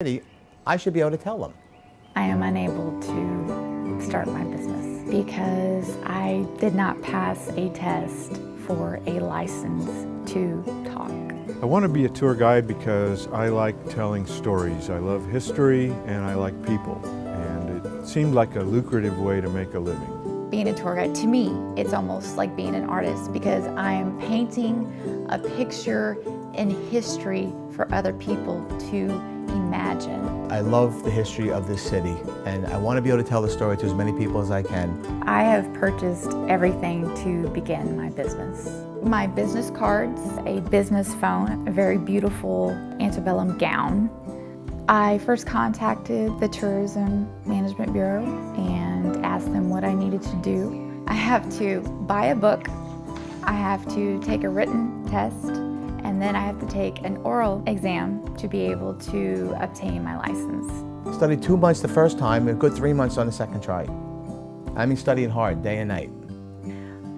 I should be able to tell them. I am unable to start my business because I did not pass a test for a license to talk. I want to be a tour guide because I like telling stories. I love history and I like people, and it seemed like a lucrative way to make a living. Being a tour guide, to me, it's almost like being an artist because I'm painting a picture in history for other people to imagine. I love the history of this city, and I want to be able to tell the story to as many people as I can. I have purchased everything to begin my business. My business cards, a business phone, a very beautiful antebellum gown. I first contacted the Tourism Management Bureau and asked them what I needed to do. I have to buy a book, I have to take a written test, and then I have to take an oral exam to be able to obtain my license. Studied 2 months the first time and a good 3 months on the second try. I mean, studying hard, day and night.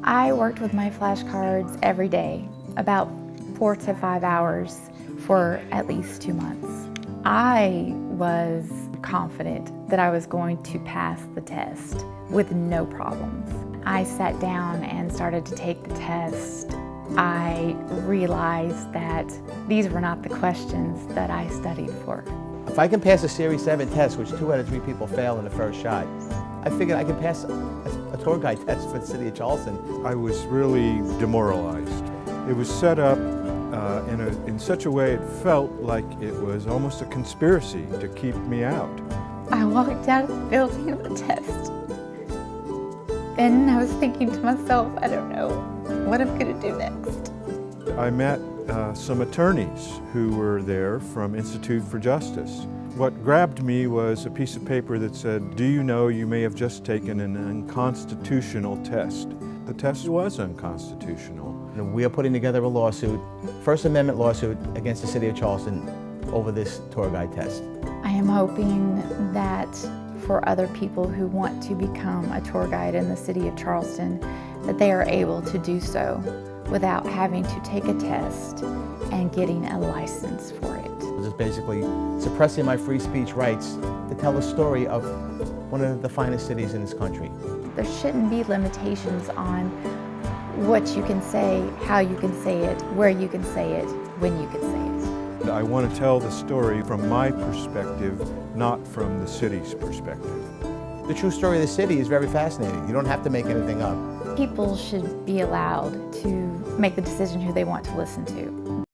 I worked with my flashcards every day, about 4 to 5 hours for at least 2 months. I was confident that I was going to pass the test with no problems. I sat down and started to take the test. I realized that these were not the questions that I studied for. If I can pass a Series 7 test, which 2 out of 3 people fail in the first shot, I figured I could pass a tour guide test for the city of Charleston. I was really demoralized. It was set up in such a way it felt like it was almost a conspiracy to keep me out. I walked out of the building of the test, and I was thinking to myself, I don't know what I'm going to do next. I met some attorneys who were there from Institute for Justice. What grabbed me was a piece of paper that said, "Do you know you may have just taken an unconstitutional test?" The test was unconstitutional. And we are putting together a lawsuit, First Amendment lawsuit, against the city of Charleston over this tour guide test. I am hoping that for other people who want to become a tour guide in the city of Charleston, that they are able to do so without having to take a test and getting a license for it. This is basically suppressing my free speech rights to tell the story of one of the finest cities in this country. There shouldn't be limitations on what you can say, how you can say it, where you can say it, when you can say it. I want to tell the story from my perspective, not from the city's perspective. The true story of the city is very fascinating. You don't have to make anything up. People should be allowed to make the decision who they want to listen to.